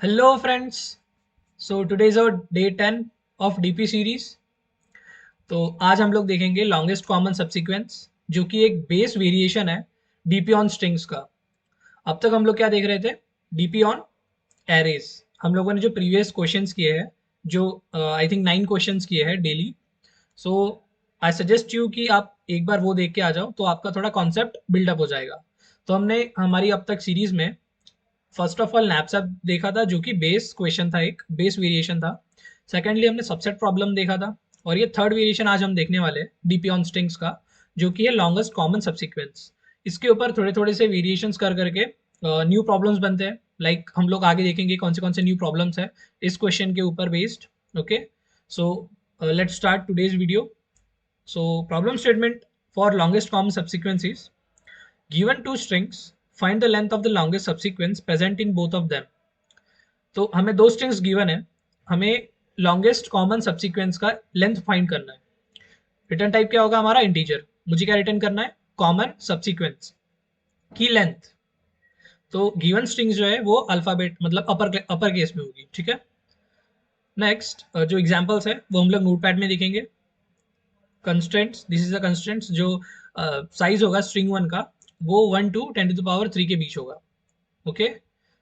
Hello friends. So today is our day 10 of DP series. तो आज हम लोग देखेंगे लॉन्गेस्ट कॉमन सबसीक्वेंस जो कि एक बेस वेरिएशन है डीपी ऑन स्ट्रिंग्स का। अब तक हम लोग क्या देख रहे थे? DP on arrays. हम लोगों ने जो प्रीवियस क्वेश्चंस किए हैं, जो आई थिंक 9 क्वेश्चंस किए हैं daily. So I suggest you कि आप एक बार वो देख के आ जाओ तो आपका थोड़ा कॉन्सेप्ट बिल्डअप हो जाएगा। तो हमने हमारी अब तक सीरीज में फर्स्ट ऑफ ऑल नैपसैप देखा था जो कि बेस क्वेश्चन था, एक बेस वेरिएशन था। सेकेंडली हमने सबसेट प्रॉब्लम देखा था। और ये थर्ड वेरिएशन आज हम देखने वाले हैं डीपी ऑन स्ट्रिंग्स का, जो कि है लॉन्गेस्ट कॉमन सबसीक्वेंस। इसके ऊपर थोड़े थोड़े से वेरिएशंस कर करके न्यू प्रॉब्लम्स बनते हैं। लाइक हम लोग आगे देखेंगे कौन से न्यू प्रॉब्लम्स है इस क्वेश्चन के ऊपर based. Okay, so let's start today's video. So problem statement for longest common subsequence is given two strings, find the length of the longest subsequence present in both of them. तो हमें दो strings given है, हमें longest common subsequence का length find करना है। Return type क्या होगा हमारा? इंटीजर। मुझे क्या रिटर्न करना है? कॉमन सब्सिक्वेंस की लेंथ। तो गिवन स्ट्रिंग्स जो है वो अल्फाबेट मतलब अपर केस में होगी। ठीक है, नेक्स्ट जो एग्जांपल्स है वो हम लोग नोटपैड में देखेंगे। Constraints, this is the constraints. जो साइज होगा स्ट्रिंग वन का वो 1 to 10 to the power 3 के बीच होगा। Okay,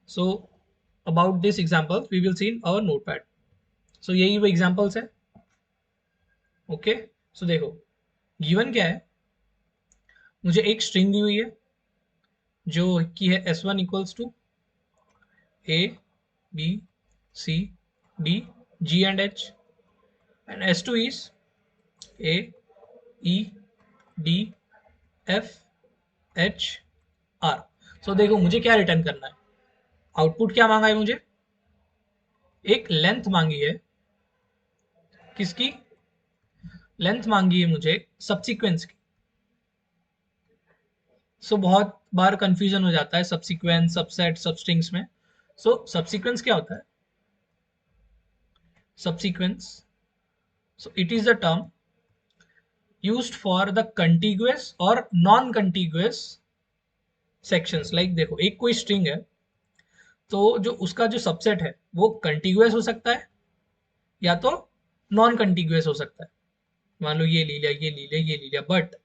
so about this example we will see in our notepad. So यही वो एग्जांपल्स है। ओके, सो देखो गिवन क्या है, मुझे एक स्ट्रिंग दी हुई है जो कि है s1 equals to a b c d g and h, and s2 is a e d f h r। सो देखो मुझे क्या रिटर्न करना है, आउटपुट क्या मांगा है मुझे? एक लेंथ मांगी है। किसकी लेंथ मांगी है? मुझे सब्सीक्वेंस की। सो बहुत बार कंफ्यूजन हो जाता है सब्सीक्वेंस, सबसेट, सबस्ट्रिंग्स में। सो सब्सीक्वेंस क्या होता है? Subsequence, so it is the term used for the contiguous और नॉन contiguous sections। लाइक देखो एक कोई स्ट्रिंग है तो जो उसका जो सबसेट है वो कंटिग्यूअस हो सकता है या तो नॉन कंटिग्यूअस हो सकता है। मान लो ये ले लिया, ये ले लिया, ये ले लिया, बट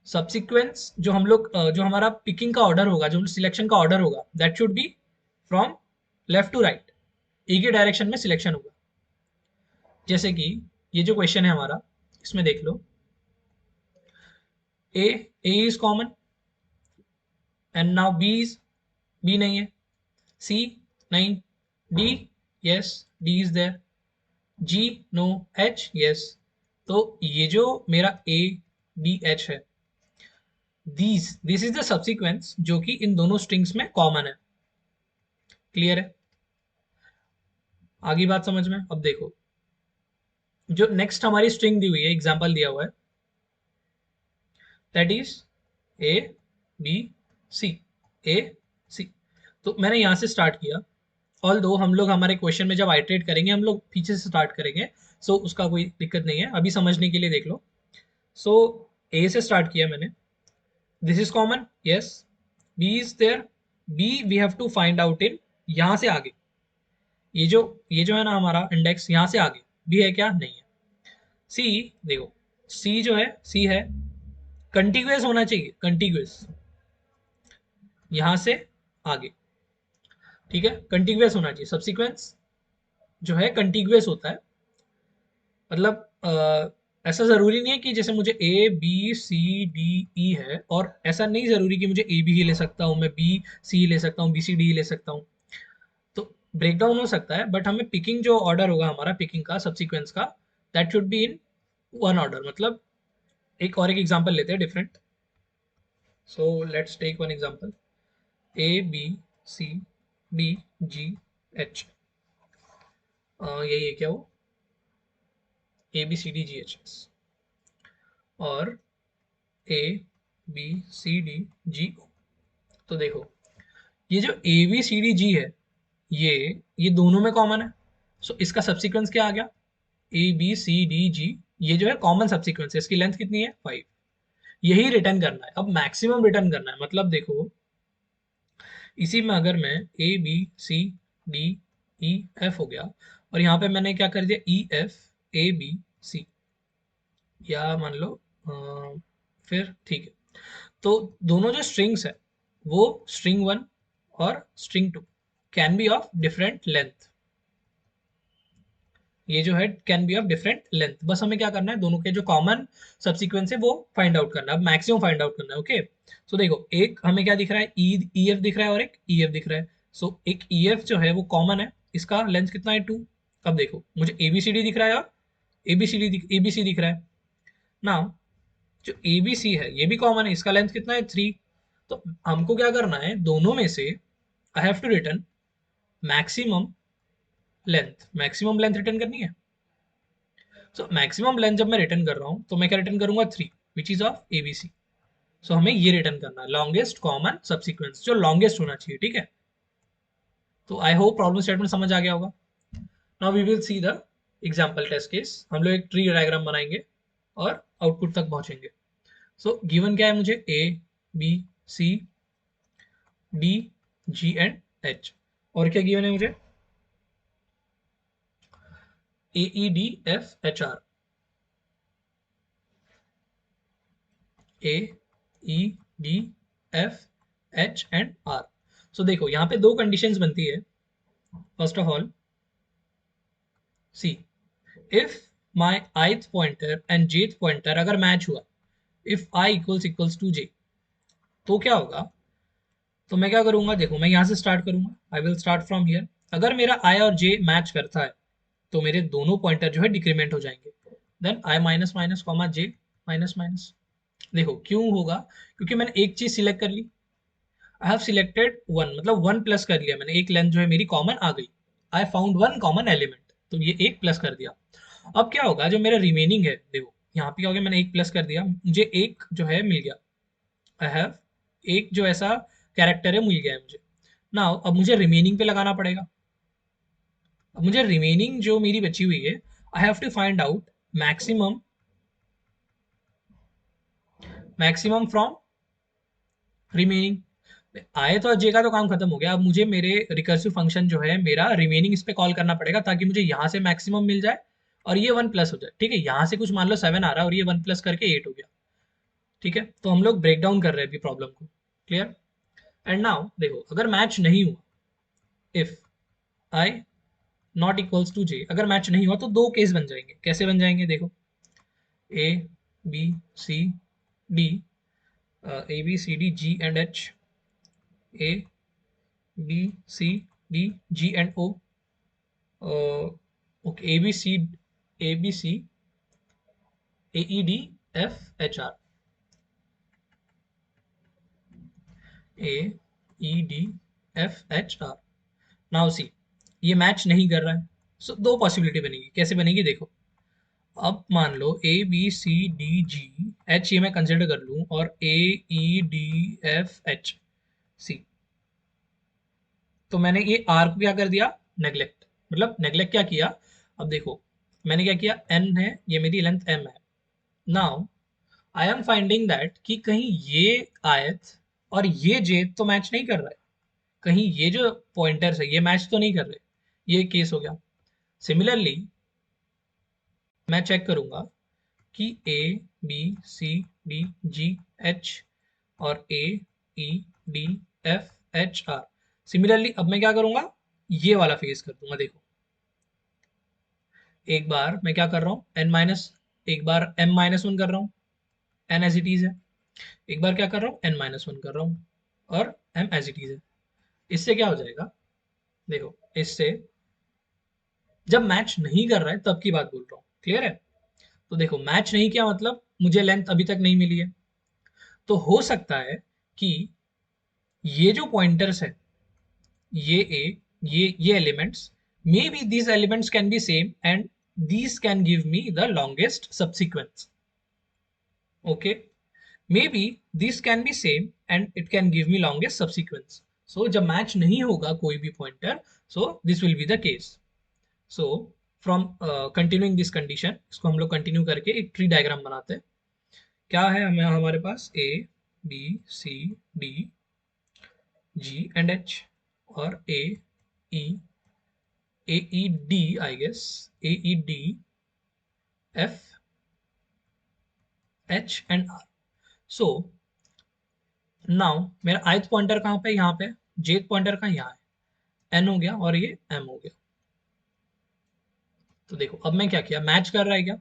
सब्सिक्वेंस जो हम लोग जो हमारा पिकिंग का ऑर्डर होगा, जो सिलेक्शन का ऑर्डर होगा, that should be from left to right, एक ही डायरेक्शन में सिलेक्शन होगा। जैसे कि ये जो क्वेश्चन है हमारा, इसमें देख लो A is common and now B नहीं है, सी नहीं, D yes, D is there, G no, H yes. तो ये जो मेरा ए डी एच है, दिस इज द सब्सिक्वेंस जो कि इन दोनों स्ट्रिंग्स में कॉमन है। क्लियर है? आगे बात समझ में? अब देखो जो नेक्स्ट हमारी स्ट्रिंग दी हुई है, एग्जांपल दिया हुआ है, that is A B C, A C. तो मैंने यहां से स्टार्ट किया। ऑल दो हम लोग हमारे क्वेश्चन में जब आइटरेट करेंगे हम लोग पीछे से स्टार्ट करेंगे, सो उसका कोई दिक्कत नहीं है, अभी समझने के लिए देख लो। सो ए से स्टार्ट किया मैंने, this is common, yes. B is there, B we have to find out in, यहां से आगे, ये जो है ना हमारा इंडेक्स, यहां से आगे भी है क्या? नहीं है। सी, देखो सी जो है, सी है कंटिग्यूअस होना चाहिए, कंटिग्यूअस यहां से आगे। ठीक है, कंटिग्यूअस होना चाहिए। सब्सिक्वेंस जो है कंटिग्यूअस होता है, मतलब ऐसा जरूरी नहीं है कि जैसे मुझे ए बी सी डी ई है, और ऐसा नहीं जरूरी कि मुझे ए बी ही ले सकता हूँ, मैं बी सी ले सकता हूँ, बी सी डी ले सकता हूँ। तो ब्रेकडाउन हो सकता है, बट हमें पिकिंग जो ऑर्डर होगा हमारा पिकिंग का, सब्सिक्वेंस का, that should be in one order. मतलब एक एग्जांपल लेते हैं different. So let's take one example, A B C D G H. यही है क्या वो? A B C D G H S, और ए बी सी डी जी ओ। तो देखो ये जो ए बी सी डी जी है, ये दोनों में कॉमन है। सो इसका सब्सिक्वेंस क्या आ गया? A B C D G. ये जो है कॉमन सब्सिक्वेंस है, इसकी लेंथ कितनी है? 5। यही रिटर्न करना है, अब मैक्सिमम रिटर्न करना है। मतलब देखो इसी में अगर मैं A B C D E F हो गया, और यहाँ पे मैंने क्या कर दिया, ई एफ ए बी सी, या मान लो फिर ठीक है। तो दोनों जो स्ट्रिंग्स है वो स्ट्रिंग वन और string two can be of different length. ये जो है can be of different length. बस हमें क्या करना है, दोनों के जो कॉमन सब्सिक्वेंस है वो फाइंड आउट करना है, अब मैक्सिमम फाइंड आउट करना है। ओके, सो देखो एक हमें क्या दिख रहा है, ई एफ दिख रहा है और एक ई एफ दिख रहा है। सो एक ई एफ जो है वो कॉमन है, इसका लेंथ कितना है 2। अब देखो मुझे ए बी सी डी दिख रहा है और ए बी सी दिख रहा है ना। जो ए बी सी है ये भी कॉमन है, इसका लेंथ कितना है 3। तो हमको क्या करना है, दोनों में से I have to return maximum length, maximum length return करनी है। सो मैक्सिमम लेंथ जब मैं रिटर्न कर रहा हूँ तो मैं क्या रिटर्न करूंगा, 3 विच इज ऑफ एबीसी। सो हमें ये रिटर्न करना है, लॉन्गेस्ट कॉमन सब्सिक्वेंस जो लॉन्गेस्ट होना चाहिए, ठीक है। तो आई होप प्रॉब्लम स्टेटमेंट समझ आ गया होगा। Now we will see the example test case. हम लोग एक ट्री डायग्राम बनाएंगे और आउटपुट तक पहुंचेंगे। सो गिवन क्या है मुझे, A B C D G and H, और क्या गिवन है मुझे, A E D F H R, A E D F H and R. So देखो यहाँ पे दो कंडीशंस बनती है। First of all see, if my ith pointer and jth pointer अगर मैच हुआ, if i equals to j, तो क्या होगा, तो मैं क्या करूंगा, देखो मैं यहाँ से स्टार्ट करूंगा, I will start from here. अगर मेरा i और j मैच करता है तो मेरे दोनों पॉइंटर जो है डिक्रीमेंट हो जाएंगे। Then i minus minus comma j minus minus. देखो क्यों होगा, क्योंकि मैंने एक चीज सिलेक्ट कर ली, आई हैव सिलेक्टेड वन, मतलब वन प्लस कर लिया मैंने, एक लेंथ जो है मेरी कॉमन आ गई। I found one common element, तो ये एक प्लस कर दिया। अब क्या होगा, जो मेरा रिमेनिंग है, देखो यहाँ पे क्या हो गया, मैंने एक प्लस कर दिया, मुझे एक जो है मिल गया। आई हैव एक जो ऐसा कैरेक्टर है मिल गया है मुझे। नाउ अब मुझे रिमेनिंग पे लगाना पड़ेगा। अब मुझे रिमेनिंग जो मेरी बची हुई है, I have to find out maximum, maximum from remaining. आए तो जे का तो काम खत्म हो गया, अब मुझे मेरे रिकर्सिव फंक्शन जो है मेरा रिमेनिंग इस पे कॉल करना पड़ेगा, ताकि मुझे यहाँ से मैक्सिमम मिल जाए और ये वन प्लस हो जाए। ठीक है, यहाँ से कुछ मान लो 7 आ रहा है और ये वन प्लस करके 8 हो गया। ठीक है, तो हम लोग ब्रेक डाउन कर रहे हैं अभी प्रॉब्लम को। क्लियर। एंड नाउ देखो अगर मैच नहीं हुआ, if I not equals to J, अगर मैच नहीं हुआ तो दो केस बन जाएंगे। कैसे बन जाएंगे, देखो A B C D, A B C D G and H, A B C D G and O, okay A B C, A B C, A E D F H R, A E D F H R. Now see, ये match नहीं कर रहा है, सो दो possibility बनेगी। कैसे बनेगी, देखो अब मान लो A B C D G H ये मैं कंसिडर कर लूं, और A E D F H C, तो मैंने ये आर को क्या कर दिया, नेग्लेक्ट, मतलब नेग्लेक्ट क्या किया। अब देखो मैंने क्या किया, एन है ये मेरी लेंथ एम है। Now I am finding that कि कहीं ये आयत और ये जे तो मैच नहीं कर रहा है, कहीं ये जो पॉइंटर्स है ये मैच तो नहीं कर रहे, ये केस हो गया। सिमिलरली मैं चेक करूंगा कि A B C D G H और A E D F H R. Similarly अब मैं क्या करूंगा, ये वाला फेस कर दूंगा। देखो एक बार मैं क्या कर रहा हूँ, एन माइनस, एक बार एम माइनस वन कर रहा हूँ, एन एज इट इज है। एक बार क्या कर रहा हूँ, एन माइनस वन कर रहा हूँ और एम एज इट इज है। इससे क्या हो जाएगा, देखो इससे जब मैच नहीं कर रहा है तब की बात बोल रहा हूँ, क्लियर है। तो देखो मैच नहीं किया मतलब मुझे लेंथ अभी तक नहीं मिली है, तो हो सकता है कि ये जो पॉइंटर्स है, ये ए, ये elements, may be these elements can be same and these can give me the longest subsequence. Okay, maybe these can be same and it can give me longest subsequence. So जब match नहीं होगा कोई भी pointer, so this will be the case. So from continuing this condition, इसको हम लोग continue करके एक ट्री डायग्राम बनाते हैं। क्या है हमें, हमारे पास A B C D G and H और A E AED, I guess, AED, F, H and R. So now मेरा ith पॉइंटर कहाँ पे, यहाँ पे, jth पॉइंटर कहाँ, यहाँ है, n हो गया और ये m हो गया. तो देखो अब मैं क्या किया, मैच कर रहा है क्या.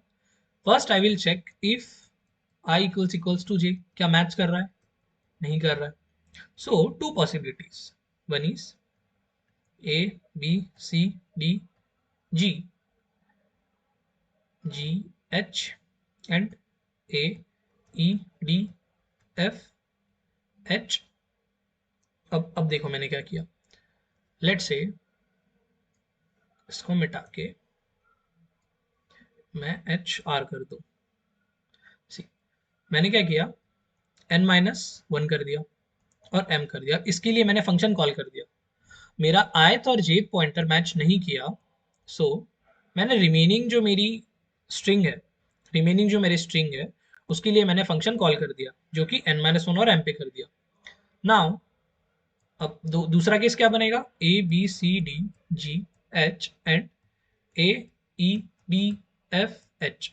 First I will check if i equals to j, क्या मैच कर रहा है, नहीं कर रहा है. So two possibilities, one is a b c d g, g h and a e d f h. अब देखो मैंने क्या किया, लेट्स से इसको मिटा के मैं एच आर कर दूं. सी, मैंने क्या किया, n माइनस वन कर दिया और m कर दिया. इसके लिए मैंने फंक्शन कॉल कर दिया. मेरा ith और jth पॉइंटर मैच नहीं किया. सो मैंने रिमेनिंग जो मेरी स्ट्रिंग है, रिमेनिंग जो मेरी स्ट्रिंग है, उसके लिए मैंने फंक्शन कॉल कर दिया जो कि n माइनस वन और m पे कर दिया. नाउ अब दूसरा केस क्या बनेगा, a b c d g h and a e d f h,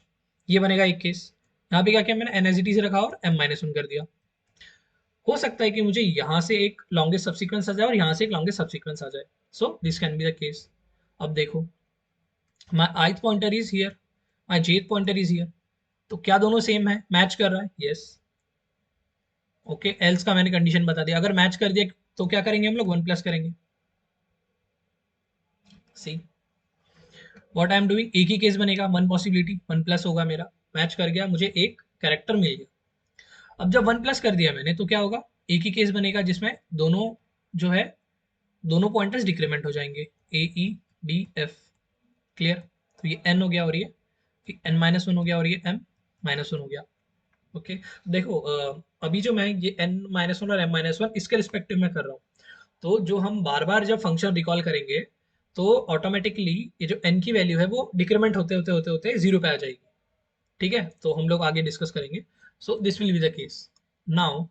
ये बनेगा एक केस. यहाँ पे क्या किया मैंने, n एज इट इज रखा और m माइनस वन कर दिया. हो सकता है कि मुझे यहाँ से एक लॉन्गेस्ट सब्सीक्वेंस आ जाए और यहाँ से एक लॉन्गेस्ट सब्सीक्वेंस आ जाए. So this can be the case. अब देखो, माई ith pointer is here, my jth pointer is here. तो क्या दोनों सेम है, मैच कर रहा है, यस. ओके, एल्स का मैंने कंडीशन बता दिया. अगर मैच कर दिया तो क्या करेंगे हम लोग, वन प्लस करेंगे. See what I am doing, एक ही केस बनेगा, वन पॉसिबिलिटी, वन प्लस होगा मेरा. मैच कर गया, मुझे एक कैरेक्टर मिल गया. अब जब वन प्लस कर दिया मैंने तो क्या होगा, एक ही केस बनेगा जिसमें दोनों जो है, दोनों पॉइंटर्स डिक्रीमेंट हो जाएंगे, ए ई डी एफ. क्लियर. तो ये एन हो गया और ये एन माइनस वन हो गया और ये एम माइनस वन हो गया. ओके. देखो अभी जो मैं ये एन माइनस वन और एम माइनस वन इसके रिस्पेक्टिव में कर रहा हूँ. तो जो हम बार बार जब फंक्शन रिकॉल करेंगे तो ऑटोमेटिकली ये जो n की वैल्यू है वो डिक्रीमेंट होते होते होते होते जीरो पे आ जाएगी. ठीक है, तो हम लोग आगे डिस्कस करेंगे. So this will be the case. Now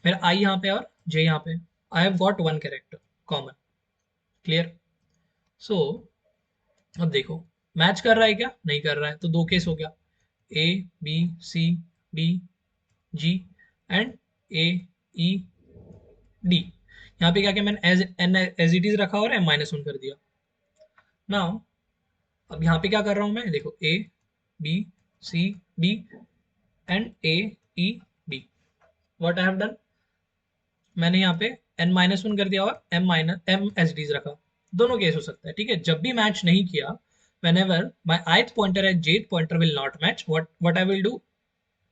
मेरा i यहाँ पे और j यहाँ पे, I have got one character common. Clear. So अब देखो, मैच कर रहा है क्या, नहीं कर रहा है. तो दो केस हो गया, a b c d g and a e d. यहाँ पे क्या किया मैंने, as an as it is रखा और m माइनस वन कर दिया. नाउ अब यहाँ पे क्या कर रहा हूँ मैं, देखो a b c d and a e d. What I have done, मैंने यहाँ पे n माइनस वन कर दिया और m एज इट इज रखा. दोनों केस हो सकता है. ठीक है, जब भी मैच नहीं किया, whenever my ith pointer and jth pointer will not match, what I will do,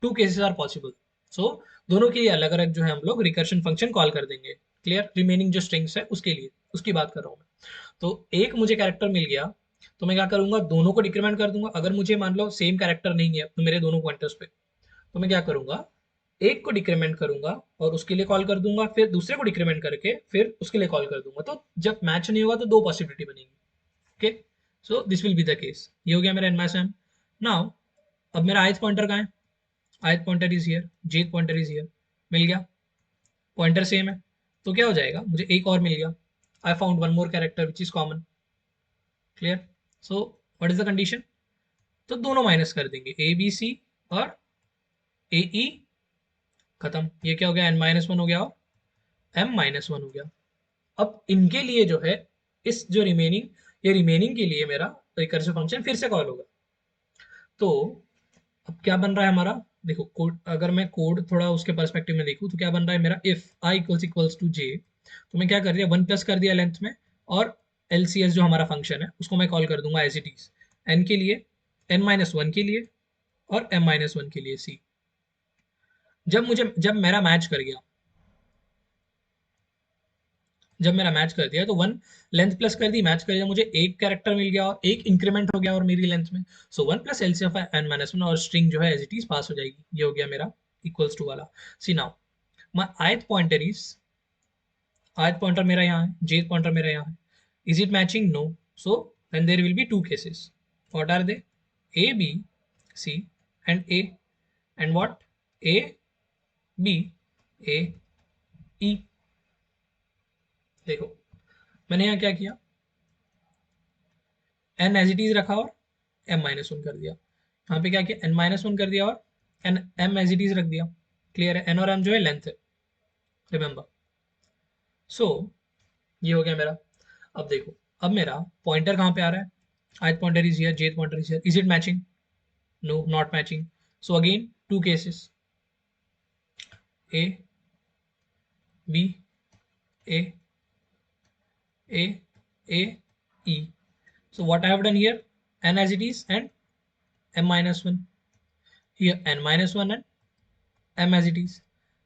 two cases are possible. So दोनों के लिए अलग अलग जो है हम लोग रिकर्शन फंक्शन कॉल कर देंगे. क्लियर. रिमेनिंग जो स्ट्रिंग्स है उसके लिए, उसकी बात कर रहा हूँ मैं. तो एक मुझे कैरेक्टर मिल गया तो मैं क्या करूंगा, दोनों को डिक्रीमेंट कर दूंगा. अगर मुझे मान लो सेम कैरेक्टर नहीं है तो मेरे दोनों पॉइंटर्स पे, तो मैं क्या करूंगा, एक को डिक्रीमेंट करूंगा और उसके लिए कॉल कर दूंगा, फिर दूसरे को डिक्रीमेंट करके फिर उसके लिए कॉल कर दूंगा. तो जब मैच नहीं होगा तो दो पॉसिबिलिटी बनेगी. Okay. So this will be the case. ये हो गया मेरा एन माइनस एम. नाउ अब मेरा ith पॉइंटर कहाँ है, ith pointer is here, jth pointer is here. मिल गया, पॉइंटर सेम है. तो क्या हो जाएगा, मुझे एक और मिल गया, I found one more character which is common. Clear. So what is the condition, तो दोनों माइनस कर देंगे, ए बी सी और ए ई, खत्म. ये क्या हो गया, एन माइनस वन हो गया और एम माइनस वन हो गया. अब इनके लिए जो है, इस जो रिमेनिंग, ये रिमेनिंग के लिए मेरा रिकर्सिव फंक्शन फिर से कॉल होगा. तो अब क्या बन रहा है हमारा, देखो कोड, अगर मैं कोड थोड़ा उसके पर्सपेक्टिव में देखूँ तो क्या बन रहा है मेरा, इफ आई इक्वल्स टू जे, तो मैं क्या कर दिया, वन प्लस कर दिया लेंथ में, और एलसीएस जो हमारा फंक्शन है उसको मैं कॉल कर दूंगा एज इट इज, एन के लिए, एन माइनस वन के लिए और एम माइनस वन के लिए सी. जब मेरा मैच कर गया, जब मेरा मैच कर दिया तो वन लेंथ प्लस कर दी, मैच कर दिया, मुझे एक कैरेक्टर मिल गया और एक इंक्रीमेंट हो गया और मेरी लेंथ में. So one plus LCF N minus one और स्ट्रिंग जो है एज इट इज पास हो जाएगी. ये हो गया मेरा इक्वल्स टू वाला. See now my ith pointer is, ith pointer मेरा यहाँ है, jth पॉइंटर मेरा यहाँ है. Is it matching, no. So then there will be two cases. What are they, a b c and a, and what, a b a e. देखो मैंने यहाँ क्या किया, एन एज इट इज रखा और एम माइनस वन कर दिया। यहाँ पे क्या किया, एन माइनस वन कर दिया और N M as it is रख दिया। क्लियर है, एन और एम जो है लेंथ है, रिमेंबर। सो ये हो गया मेरा। अब देखो, अब मेरा पॉइंटर कहाँ पे आ रहा है, ith pointer is here, jth pointer is here, is it matching? No, not matching. So again two cases, a b, a a a e. So what I have done here, n as it is and m minus 1, here n minus 1 and m as it is.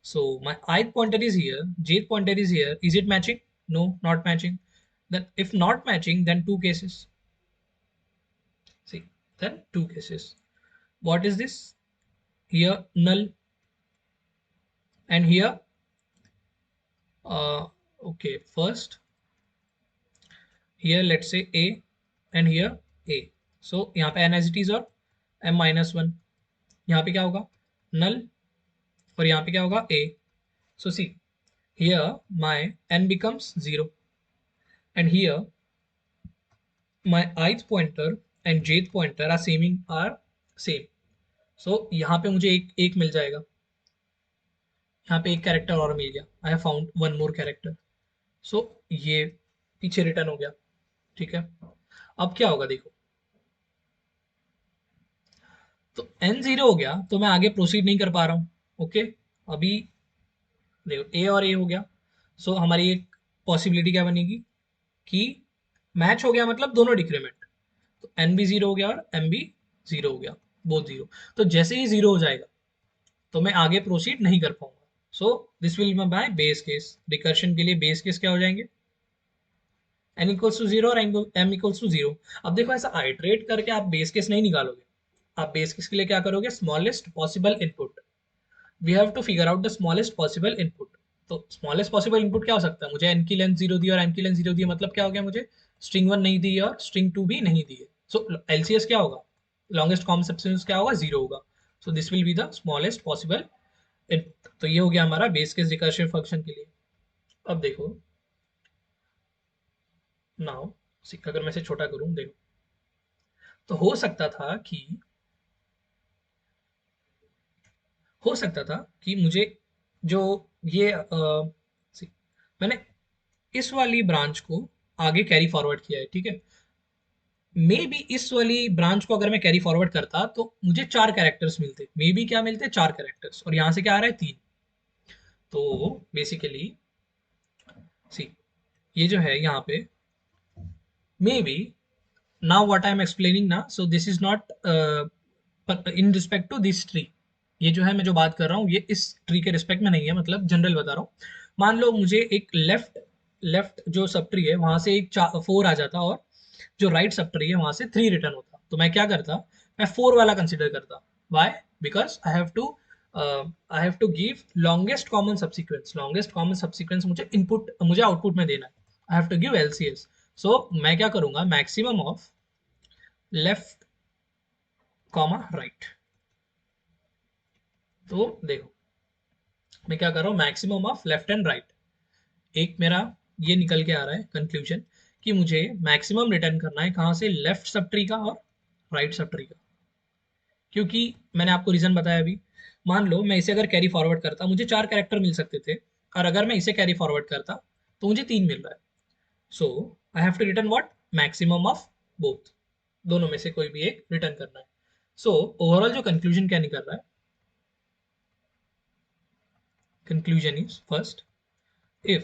So my ith pointer is here, jth pointer is here, is it matching? No, not matching. Then if not matching, then two cases. See, then two cases. What is this? Here null, and here okay, first here let's say a and here a. So यहाँ पे n as it is और m minus 1, यहाँ पे क्या होगा, null, और यहाँ पे क्या होगा, a. So see, here my n becomes 0 and here my ith pointer and jth pointer are same. So यहाँ पे मुझे एक एक मिल जाएगा, यहाँ पे एक कैरेक्टर और मिल गया, I have found one more character. So ये पीछे रिटर्न हो गया, ठीक है। अब क्या होगा देखो, तो n जीरो हो गया तो मैं आगे प्रोसीड नहीं कर पा रहा हूँ। ओके, अभी देखो a और a हो गया। सो हमारी एक पॉसिबिलिटी क्या बनेगी कि मैच हो गया, मतलब दोनों डिक्रीमेंट, तो n भी जीरो हो गया और m भी जीरो हो गया, बोथ जीरो। तो जैसे ही जीरो हो जाएगा तो मैं आगे प्रोसीड नहीं कर पाऊंगा। सो this will be my base case. Recursion के लिए बेस केस क्या हो जाएंगे, n इक्वल्स टू जीरो और m इक्वल्स टू जीरो। अब देखो, ऐसा आइट्रेट करके आप बेस केस नहीं निकालोगे, आप बेस केस के लिए क्या करोगे, smallest possible input. We have to figure out the smallest possible input. तो स्मॉलेस्ट पॉसिबल इनपुट क्या हो सकता है, मुझे n की लेंथ जीरो दी और m की लेंथ जीरो दी, मतलब क्या हो गया, मुझे स्ट्रिंग वन नहीं दी और स्ट्रिंग टू भी नहीं दी है। सो एलसीएस क्या होगा, लॉन्गेस्ट कॉमन सबसिक्वेंस क्या होगा, जीरो होगा। सो this will be the smallest possible input. तो ये हो गया हमारा बेस केस रिकर्सिव फंक्शन के लिए। अब देखो नाउ, अगर मैं इसे छोटा करूं, देखो, तो हो सकता था कि मुझे जो ये मैंने इस वाली ब्रांच को आगे कैरी फॉरवर्ड किया है, ठीक है। मे बी इस वाली ब्रांच को अगर मैं कैरी फॉरवर्ड करता तो मुझे चार कैरेक्टर्स मिलते, मे बी क्या मिलते, चार कैरेक्टर्स, और यहाँ से क्या आ रहा है, तीन। तो बेसिकली सी, ये जो है यहाँ पे, may be now what I am explaining ना, so this is not in respect to this tree. ये जो है मैं जो बात कर रहा हूँ ये इस ट्री के रिस्पेक्ट में नहीं है, मतलब जनरल बता रहा हूँ। मान लो मुझे एक लेफ्ट लेफ्ट जो सब ट्री है वहां से एक फोर आ जाता और जो राइट सब ट्री है वहां से थ्री रिटर्न होता, तो मैं क्या करता, मैं फोर वाला कंसिडर करता। Why, because I have to give longest common subsequence. Longest common subsequence मुझे इनपुट, मुझे आउटपुट में देना है, I have to give LCS. So मैं क्या करूंगा, maximum of left comma right. तो देखो मैं क्या कर रहा हूँ, maximum of left and right. एक मेरा ये निकल के आ रहा है कंक्लूजन कि मुझे मैक्सिमम रिटर्न करना है कहाँ से, लेफ्ट सब ट्री का और राइट सब ट्री का। क्योंकि मैंने आपको रीजन बताया अभी, मान लो मैं इसे अगर कैरी फॉरवर्ड करता मुझे चार कैरेक्टर मिल सकते थे, और अगर मैं इसे कैरी फॉरवर्ड करता तो मुझे तीन मिल रहा है। So I have to return what, maximum of both, दोनों में से कोई भी एक रिटर्न करना है। सो ओवरऑल जो कंक्लूजन क्या निकल रहा है, conclusion is, first, if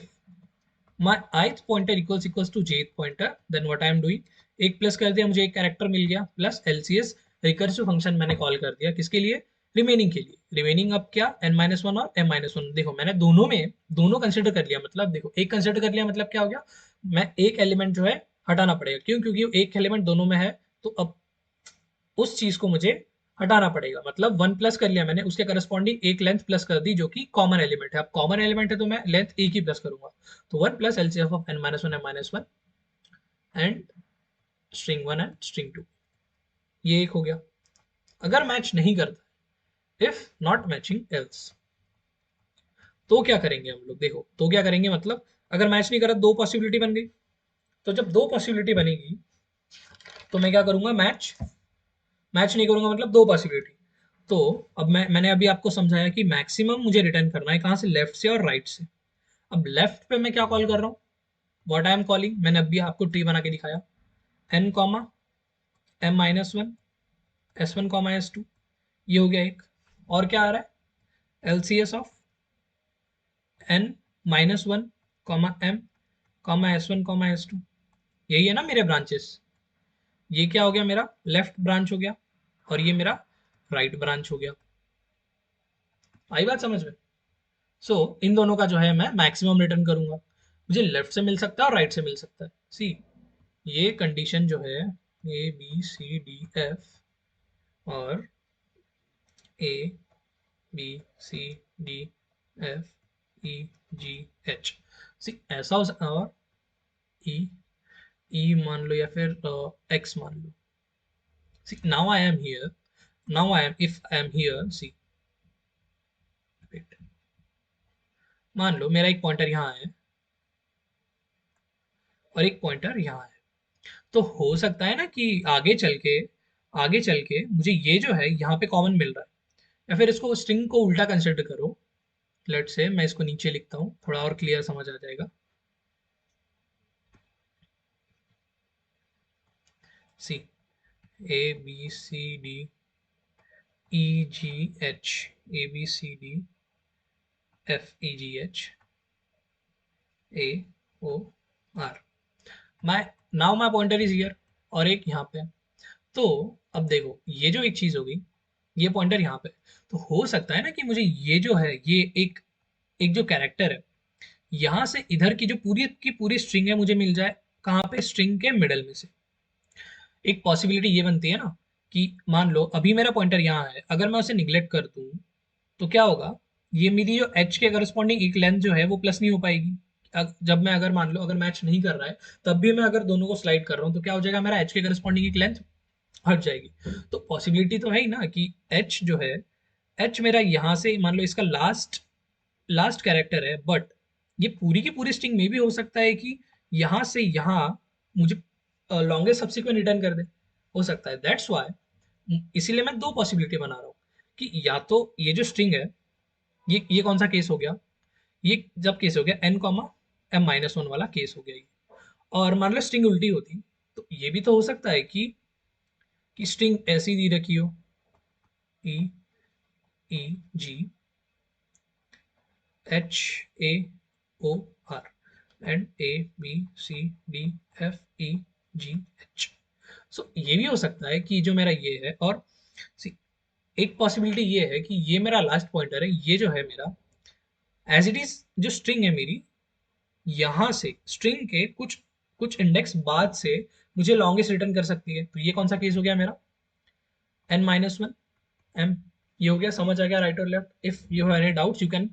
my ith pointer equals to jth pointer, then what I am doing, एक प्लस कर दिया, मुझे एक कैरेक्टर मिल गया, प्लस एलसीएस रिकर्सिव फंक्शन मैंने कॉल कर दिया, किसके लिए, रिमेनिंग के लिए। रिमेनिंग अब क्या, n माइनस वन और m माइनस वन। देखो मैंने दोनों में दोनों कंसिडर कर लिया, मतलब देखो एक कंसिडर कर लिया मतलब क्या हो गया, मैं एक एलिमेंट जो है हटाना पड़ेगा, क्यों, क्योंकि एक एलिमेंट दोनों में है, तो अब उस चीज को मुझे हटाना पड़ेगा। मतलब वन प्लस कर लिया मैंने, उसके करस्पॉन्डिंग एक लेंथ प्लस कर दी जो कि कॉमन एलिमेंट है। अब कॉमन एलिमेंट है तो मैं लेंथ एक ही प्लस करूंगा, तो one plus LCF of n minus one m minus one and string one and string two, ये एक हो गया। अगर मैच नहीं करता, इफ नॉट मैचिंग एल्स, तो क्या करेंगे हम लोग, देखो तो क्या करेंगे, मतलब अगर मैच नहीं करा, दो पॉसिबिलिटी बन गई। तो जब दो पॉसिबिलिटी बनेगी तो मैं क्या करूंगा, मैच मैच नहीं करूंगा, मतलब दो पॉसिबिलिटी। तो अब मैंने अभी आपको समझाया कि मैक्सिमम मुझे रिटर्न करना है कहाँ से, लेफ्ट से और राइट से। अब लेफ्ट पे मैं क्या कॉल कर रहा हूँ, व्हाट आई एम कॉलिंग, मैंने अभी आपको ट्री बना के दिखाया, n comma m minus one, s1 comma s2, ये हो गया एक। और क्या आ रहा है, LCS of n minus one comma m comma s1 comma s2, यही है ना मेरे ब्रांचेस। ये क्या हो गया, मेरा लेफ्ट ब्रांच हो गया, और ये मेरा राइट ब्रांच हो गया। आई बात समझ में। सो इन दोनों का जो है मैं मैक्सिमम रिटर्न करूंगा। मुझे लेफ्ट से मिल सकता है और राइट से मिल सकता है। सी, ये कंडीशन जो है, A B C D F और A B C D F E G H, सी ऐसा हो और ई ई मान लो या फिर एक्स मान लो। See now I am here, now I am, if I am here, see मान लो मेरा एक पॉइंटर यहाँ है और एक पॉइंटर यहाँ है। तो हो सकता है ना कि आगे चल के मुझे ये जो है यहाँ पे कॉमन मिल रहा है, या फिर इसको स्ट्रिंग को उल्टा कंसिडर करो। लेट से मैं इसको नीचे लिखता हूँ, थोड़ा और क्लियर समझ आ जाएगा। सी, ABCDEGH, ABCDFEGH, AOR, my, now my pointer is here, और एक यहाँ पे। तो अब देखो, ये जो एक चीज होगी, ये पॉइंटर यहाँ पे, तो हो सकता है ना कि मुझे ये जो है, ये एक एक जो कैरेक्टर है, यहाँ से इधर की जो पूरी की पूरी स्ट्रिंग है मुझे मिल जाए कहाँ पे, स्ट्रिंग के मिडल में से। एक पॉसिबिलिटी ये बनती है ना कि मान लो अभी मेरा पॉइंटर यहाँ है, अगर मैं उसे निग्लेक्ट कर दूं तो क्या होगा, ये मेरी जो एच के करस्पॉन्डिंग एक लेंथ जो है वो प्लस नहीं हो पाएगी। जब मैं अगर मान लो अगर मैच नहीं कर रहा है, तब भी मैं अगर दोनों को स्लाइड कर रहा हूँ तो क्या हो जाएगा, मेरा एच के करस्पॉन्डिंग एक लेंथ हट जाएगी। तो पॉसिबिलिटी तो है ही ना कि एच जो है, एच मेरा यहाँ से मान लो इसका लास्ट लास्ट कैरेक्टर है, बट ये पूरी की पूरी स्ट्रिंग में भी हो सकता है कि यहाँ से यहाँ मुझे लॉन्गेस्ट सब्सिक्वेंट रिटर्न कर दे, हो सकता है। दैट्स वाई, इसीलिए मैं दो पॉसिबिलिटी बना रहा हूँ कि या तो ये जो स्ट्रिंग है, ये कौन सा केस हो गया, ये जब केस हो गया n comma m minus one वाला केस हो गया ये। और मान लो स्ट्रिंग उल्टी होती, तो ये भी तो हो सकता है कि स्ट्रिंग ऐसी दी रखी हो, EEGHAOR एंड ABCDFEGH। सो ये भी हो सकता है कि जो मेरा ये है, और see, एक पॉसिबिलिटी ये है कि ये मेरा लास्ट पॉइंटर है, ये जो है मेरा एज इट इज जो स्ट्रिंग है मेरी, यहाँ से स्ट्रिंग के कुछ कुछ इंडेक्स बाद से मुझे लॉन्गेस्ट रिटर्न कर सकती है। तो ये कौन सा केस हो गया मेरा, n-1 m। ये हो गया, समझ आ गया राइट और left. If you have any doubts you can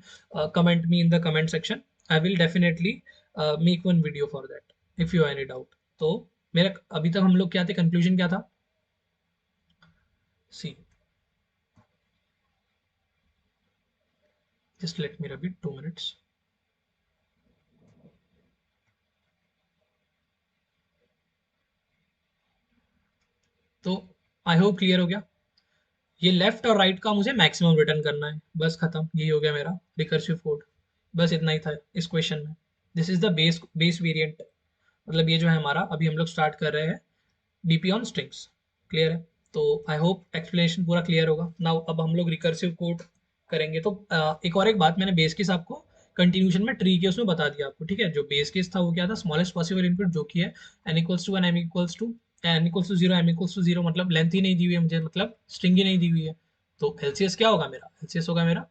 comment me in the comment section, I will definitely make one video for that if you have any doubt. तो मेरा अभी तक हम लोग क्या थे, कंक्लूजन क्या था, see, just let me repeat 2 minutes। तो आई होप क्लियर हो गया। ये लेफ्ट और राइट का मुझे मैक्सिमम रिटर्न करना है, बस खत्म, यही हो गया मेरा रिकर्सिव कोड। बस इतना ही था इस क्वेश्चन में। This is the base variant, मतलब ये जो है हमारा, अभी हम लोग स्टार्ट कर रहे हैं डीपी ऑन स्ट्रिंग्स। क्लियर है। तो आई होप एक्सप्लेनेशन पूरा क्लियर होगा। नाउ अब हम लोग रिकर्सिव कोड करेंगे। तो एक और एक बात, मैंने बेस केस आपको कंटिन्यूशन में ट्री के उसमें बता दिया आपको, ठीक है। जो बेस केस था वो क्या था, स्मॉलेस्ट पॉसिबल इनपुट, जो कि है n equals to 1, m equals to zero, m equals to zero, मतलब लेंथ ही नहीं दी हुई है मुझे, मतलब स्ट्रिंग ही नहीं दी हुई है। तो एलसीएस क्या होगा मेरा, एलसीएस होगा मेरा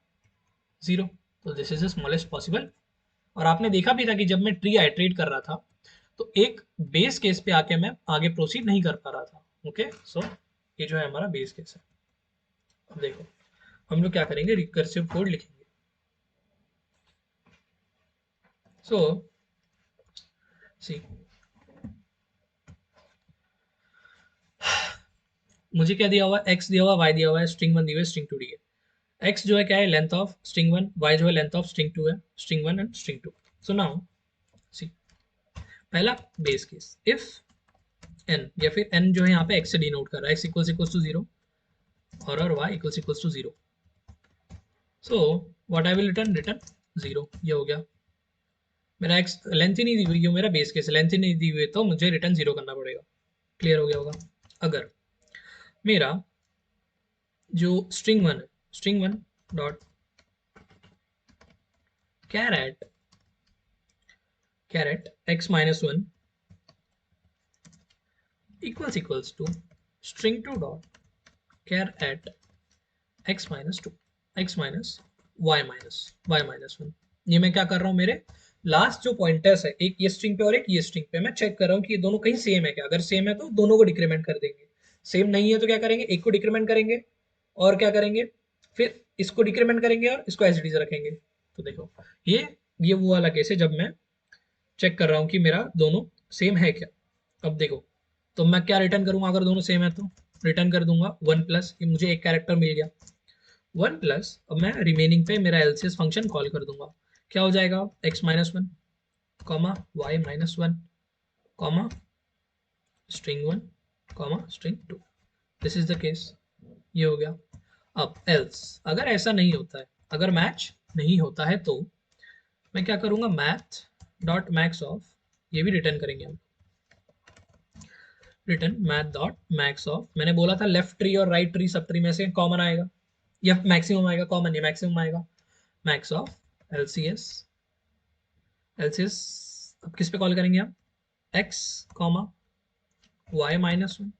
जीरो। तो this is the smallest possible. और आपने देखा भी था कि जब मैं ट्री आइट्रेट कर रहा था, तो एक बेस केस पे आके मैं आगे प्रोसीड नहीं कर पा रहा था। ओके, सो ये जो है हमारा बेस केस है। अब देखो हम लोग क्या करेंगे, रिकर्सिव कोड लिखेंगे। सो सी, मुझे क्या दिया हुआ है, एक्स दिया हुआ, वाई दिया हुआ है, स्ट्रिंग वन दी हुई है, स्ट्रिंग टू दी है। एक्स जो है क्या है, length of string one, Y जो है लेंथ ऑफ स्ट्रिंग टू है, string one and string two. So now see, पहला बेस केस, इफ एन, या फिर एन जो है यहाँ पे एक्स से डिनोट कर रहा है, एक्स इक्वल्स टू जीरो और Y equals to zero. So what I will return, return zero. ये हो गया मेरा एक्स, लेंथ ही नहीं दी हुई, ये मेरा बेस केस, लेंथ ही नहीं दी हुई है तो मुझे रिटर्न जीरो करना पड़ेगा। क्लियर हो गया होगा। अगर मेरा जो स्ट्रिंग वन है, string one dot caret, caret X minus one equals to string two dot char at X minus two, X minus Y minus one. ये मैं क्या कर रहा हूँ, मेरे लास्ट जो पॉइंटर्स है, एक ये स्ट्रिंग पे और एक ये स्ट्रिंग पे, मैं चेक कर रहा हूँ कि ये दोनों कहीं सेम है क्या। अगर सेम है तो दोनों को डिक्रीमेंट कर देंगे, सेम नहीं है तो क्या करेंगे, एक को डिक्रीमेंट करेंगे और क्या करेंगे, फिर इसको डिक्रीमेंट करेंगे और इसको एज इट इज रखेंगे। तो देखो ये वो वाला केस है जब मैं चेक कर रहा हूँ कि मेरा दोनों सेम है क्या। अब देखो, तो मैं क्या रिटर्न करूंगा अगर दोनों सेम है, तो रिटर्न कर दूंगा वन प्लस, मुझे एक कैरेक्टर मिल गया, वन प्लस, अब मैं रिमेनिंग पे मेरा एलसीएस फंक्शन कॉल कर दूंगा। क्या हो जाएगा, X minus one comma Y minus one comma string one comma string two. This is the case. ये हो गया। अब एल्स, अगर ऐसा नहीं होता है, अगर मैच नहीं होता है तो मैं क्या करूंगा, मैथ डॉट मैक्स ऑफ, ये भी रिटर्न करेंगे हम, return math dot max of, मैंने बोला था लेफ्ट ट्री और राइट ट्री सब ट्री में से कॉमन आएगा या मैक्सिमम आएगा, कॉमन या मैक्सिमम आएगा, मैक्स ऑफ एलसीएस, एलसीएस अब किस पे कॉल करेंगे हम, X comma Y minus one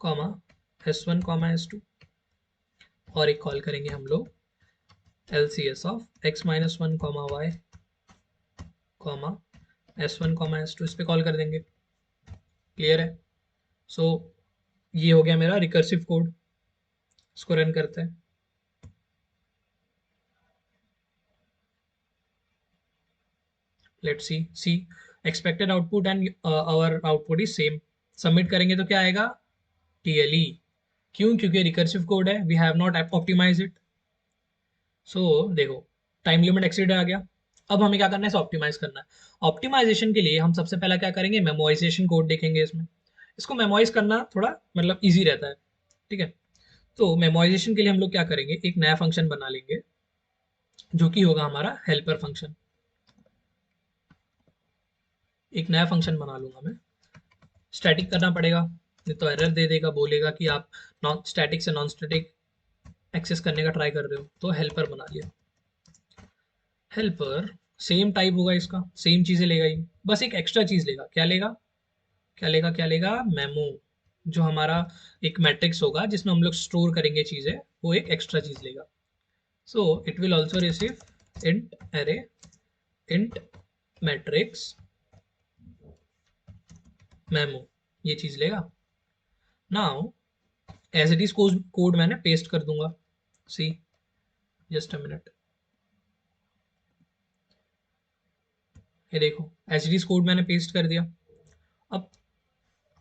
comma S one comma S two, और एक कॉल करेंगे हम लोग LCS of X minus one comma Y comma S one comma S two, इस पे कॉल कर देंगे। क्लियर है। सो ये हो गया मेरा रिकर्सिव कोड। इसको रन करते हैं। Let's see expected output and our output is same. Submit करेंगे तो क्या आएगा, टीएलई। क्यों, क्योंकि रिकर्सिव कोड है, we have not optimize it. So देखो, टाइम लिमिट एक्सीड आ गया। अब हमें क्या करना है, इसे ऑप्टिमाइज करना है। ऑप्टिमाइजेशन के लिए हम सबसे पहला क्या करेंगे, मेमोराइजेशन कोड देखेंगे इसमें। इसको मेमोराइज करना थोड़ा मतलब इजी रहता है, ठीक है। तो मेमोराइजेशन के लिए हम लोग क्या करेंगे, एक नया फंक्शन बना लेंगे जो कि होगा हमारा हेल्पर फंक्शन। एक नया फंक्शन बना लूंगा मैं, स्टैटिक करना पड़ेगा, नहीं तो एरर दे देगा, बोलेगा कि आप नॉन स्टैटिक से नॉन स्टैटिक एक्सेस करने का ट्राई कर रहे हो। तो हेल्पर बना लिया, हेल्पर सेम टाइप होगा इसका, सेम चीजें लेगा ये, बस एक एक्स्ट्रा चीज लेगा। क्या लेगा, क्या लेगा, मेमो। जो हमारा एक मैट्रिक्स होगा जिसमें हम लोग स्टोर करेंगे चीजें, वो एक एक्स्ट्रा चीज लेगा। So it will also receive int अरे इंट मैट्रिक्स मेमो, ये चीज लेगा। Now as it is code मैंने पेस्ट कर दूंगा। सी, जस्ट अ मिनट, ये देखो एज इट इज कोड मैंने पेस्ट कर दिया। अब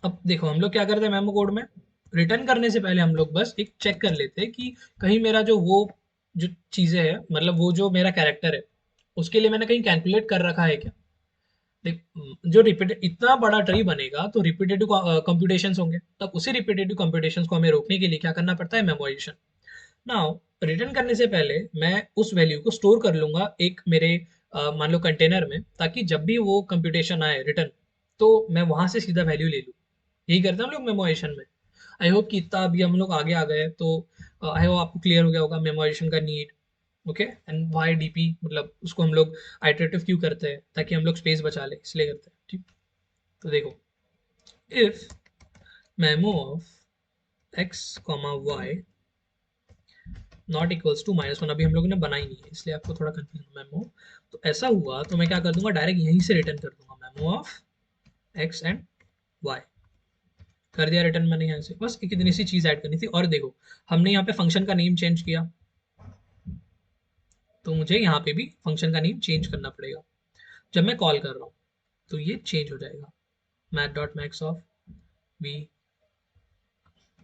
अब देखो हम लोग क्या करते हैं, मेमो कोड में रिटर्न करने से पहले हम लोग बस एक चेक कर लेते हैं कि कहीं मेरा जो वो जो चीजें है, मतलब वो जो मेरा कैरेक्टर है, उसके लिए मैंने कहीं कैलकुलेट कर रखा है क्या। देख, जो रिपीट इतना बड़ा ट्री बनेगा तो रिपीटेटिव कंप्यूटेशंस होंगे, तब उसी रिपीटेटिव कंप्यूटेशंस को हमें रोकने के लिए क्या करना पड़ता है, मेमोराइजेशन। नाउ रिटर्न करने से पहले मैं उस वैल्यू को स्टोर कर लूंगा एक मेरे मान लो कंटेनर में, ताकि जब भी वो कंप्यूटेशन आए रिटर्न, तो मैं वहां से सीधा वैल्यू ले लूँ। यही करते हैं हम लोग मेमोराइजेशन में। आई होप कि इतना अभी हम लोग आगे आ गए, तो आई होप आपको क्लियर हो गया होगा मेमोराइजेशन का need. Okay, and Y DP, मतलब उसको हम लोग आइटरेटिव क्यों करते हैं, ताकि हम लोग स्पेस बचा ले, इसलिए करते हैं। ठीक, तो देखो, if memo of X comma Y not equals to minus one, अभी हम लोगों ने बनाई नहीं है इसलिए आपको थोड़ा कंफ्यूजन, मेमो तो ऐसा हुआ तो मैं क्या कर दूंगा, डायरेक्ट यहीं से रिटर्न कर दूंगा, memo of X and Y. कर दिया रिटर्न मैंने यहाँ से, बस एक इतनी सी चीज ऐड करनी थी। और देखो, हमने यहाँ पे फंक्शन का नेम चेंज किया, तो मुझे यहाँ पे भी फंक्शन का नेम चेंज करना पड़ेगा। जब मैं कॉल कर रहा हूँ तो ये चेंज हो जाएगा, math dot max of V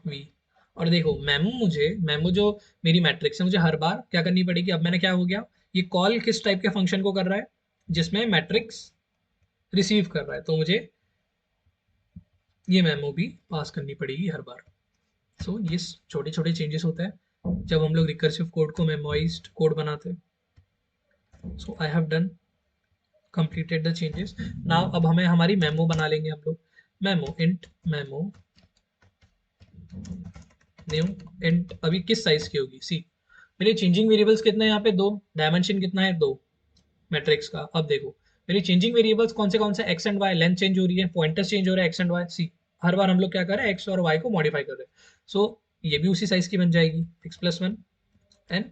V. और देखो मेमो जो मेरी मैट्रिक्स है, मुझे हर बार क्या करनी पड़ेगी। अब मैंने क्या हो गया, ये कॉल किस टाइप के फंक्शन को कर रहा है, जिसमें मैट्रिक्स रिसीव कर रहा है, तो मुझे ये मेमो भी पास करनी पड़ेगी हर बार। सो ये छोटे छोटे चेंजेस होते हैं जब हम लोग रिकर्सिव कोड को मेमोइज्ड कोड बनाते हैं। So I have done completed the changes. Now अब हमें हमारी मेमो बना लेंगे हम लोग। Memo int memo new int अभी किस साइज की होगी? सी, मेरे चेंजिंग वेरिएबल्स कितने हैं यहाँ पे? दो। डायमेंशन कितना है? दो मैट्रिक्स का। अब देखो मेरी चेंजिंग वेरिएबल्स कौन से X and Y, length change हो रही है, पॉइंटर्स चेंज हो रहा है एक्स एंड वाई। सी, हर बार हम लोग क्या कर रहे हैं? एक्स और वाई को मॉडिफाई कर रहे हैं। सो ये भी उसी साइज की बन जाएगी, X plus one and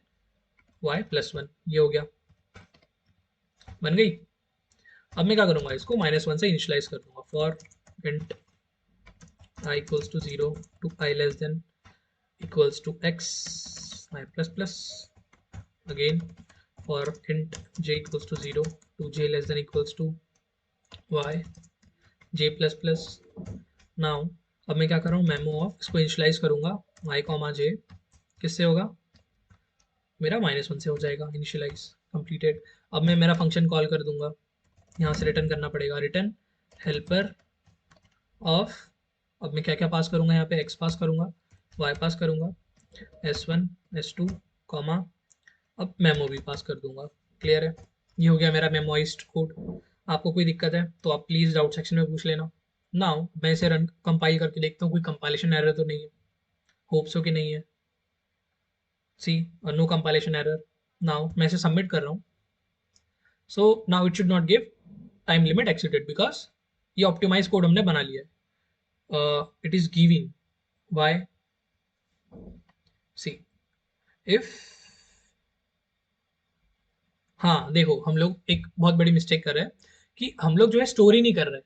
Y plus one. ये हो गया, बन गई। अब मैं क्या करूंगा? इसको -1 से इनिशियलाइज कर दूंगा। For int I equals to 0 to I less than equals to x I plus plus. Again for int j equals to 0 to j less than equals to y j plus plus. Now अब मैं क्या कर रहा हूँ? Memo of, इसको initialise करूंगा y comma j। किससे होगा? मेरा -1 से हो जाएगा इनिशियलाइज, कंप्लीटेड। अब मैं मेरा फंक्शन कॉल कर दूंगा, यहाँ से रिटर्न करना पड़ेगा, रिटर्न हेल्पर ऑफ। अब मैं क्या क्या पास करूंगा? यहाँ पे x पास करूंगा, y पास करूंगा, S1 S2 कॉमा, अब मेमो भी पास कर दूंगा। क्लियर है? ये हो गया मेरा मेमोइज्ड कोड। आपको कोई दिक्कत है तो आप प्लीज डाउट सेक्शन में पूछ लेना। नाउ मैं इसे रन कंपाइल करके देखता हूँ, कोई कंपाइलेशन एरर तो नहीं है? होप सो कि नहीं है। See, no compilation error. Now मैं इसे सबमिट कर रहा हूँ। So now it should not give time limit exceeded, because ये ऑप्टिमाइज कोड हमने बना लिया है। It is giving Y. See, if, हाँ देखो हम लोग एक बहुत बड़ी मिस्टेक कर रहे हैं कि हम लोग जो है स्टोर ही नहीं कर रहे।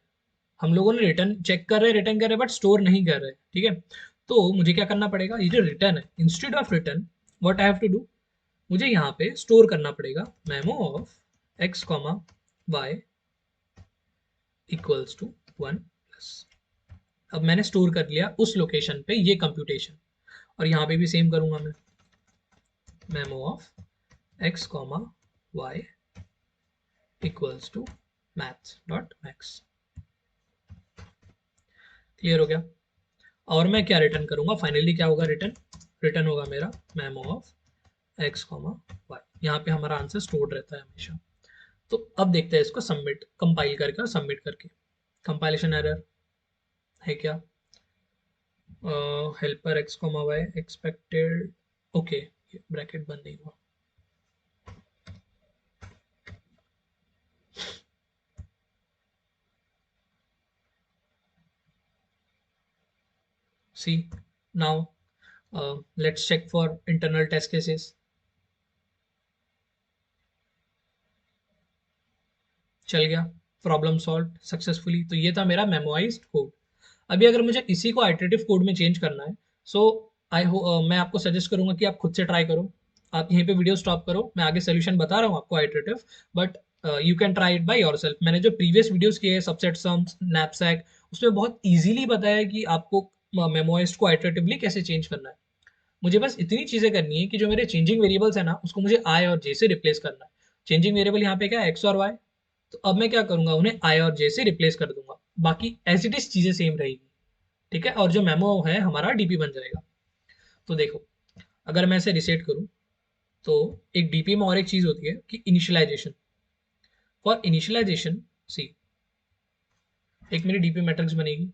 हम लोगों ने रिटर्न चेक कर रहे हैं, रिटर्न कर रहे हैं, बट स्टोर नहीं कर रहे। ठीक है, तो मुझे क्या करना पड़ेगा? ये जो रिटर्न है, instead of return what I have to do, मुझे यहाँ पे स्टोर करना पड़ेगा memo of X comma Y equals to 1+। अब मैंने स्टोर कर लिया उस लोकेशन पे ये कंप्यूटेशन, और यहाँ पे भी सेम करूंगा मैं, memo of X comma Y equals to maths dot max. Clear हो गया? और मैं क्या रिटर्न करूंगा? फाइनली क्या होगा? रिटर्न, रिटर्न होगा मेरा memo of X comma Y. यहाँ पे हमारा आंसर स्टोर्ड रहता है हमेशा। तो अब देखते हैं इसको सबमिट, कंपाइल करके और सबमिट करके। कंपाइलेशन एरर है क्या? Helper X comma Y expected, okay, bracket बंद नहीं हुआ। See, now let's check for internal test cases. चल गया, प्रॉब्लम सॉल्व सक्सेसफुली। तो ये था मेरा मेमोराइज्ड कोड। अभी अगर मुझे इसी को आइटरेटिव कोड में चेंज करना है, सो आई हो मैं आपको सजेस्ट करूंगा कि आप खुद से ट्राई करो। आप यहीं पे वीडियो स्टॉप करो, मैं आगे सोल्यूशन बता रहा हूँ आपको iterative, but you can try it by yourself. मैंने जो प्रीवियस वीडियोस किए हैं, सबसेट सम्स, नैपसैक, उसमें बहुत इजीली बताया कि आपको मेमोइज्ड को आइटरेटिवली कैसे चेंज करना है। मुझे बस इतनी चीजें करनी है कि जो मेरे चेंजिंग वेरिएबल्स है ना, उसको मुझे आई और जे से रिप्लेस करना है। चेंजिंग वेरिएबल यहाँ पे क्या है? एक्स और वाई। तो अब मैं क्या करूंगा? उन्हें आई और जे से रिप्लेस कर दूंगा, बाकी एज इट इज चीजें सेम रहेगी। ठीक है, और जो मेमो है हमारा डीपी बन जाएगा। तो देखो, अगर मैं इसे रिसेट करूं, तो एक डीपी में और एक चीज होती है कि इनिशियलाइजेशन। फॉर इनिशियलाइजेशन, सी, एक मेरी डीपी मैट्रिक्स बनेगी।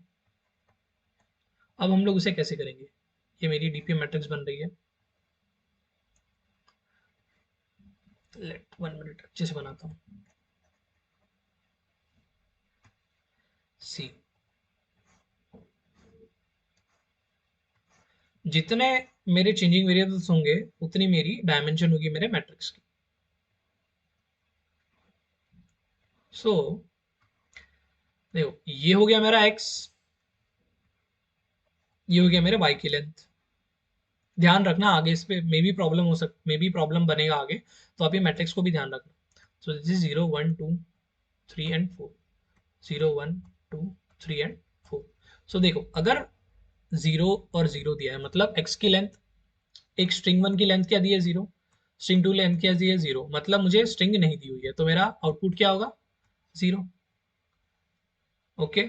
अब हम लोग उसे कैसे करेंगे? ये मेरी डीपी मैट्रिक्स बन रही है। लेट 1 मिनट अच्छे से बनाता हूँ। सी, जितने मेरे चेंजिंग वेरिएबल्स होंगे उतनी मेरी डायमेंशन होगी मेरे मैट्रिक्स की। सो देखो, ये हो गया मेरा x, ये हो गया मेरे y की लेंथ। ध्यान रखना आगे इस पे मे भी प्रॉब्लम हो सक मे भी प्रॉब्लम बनेगा आगे, तो आप ये मैट्रिक्स को भी ध्यान रखना। सो दिस इज 0 1 2 3 एंड 4, 0 1 2 3 एंड 4। सो देखो, अगर 0 और 0 दिया है, मतलब x की लेंथ, एक स्ट्रिंग 1 की लेंथ क्या दी है? 0। स्ट्रिंग 2 लेंथ क्या दी है? 0। मतलब मुझे स्ट्रिंग नहीं दी हुई है, तो मेरा आउटपुट क्या होगा? 0। Okay,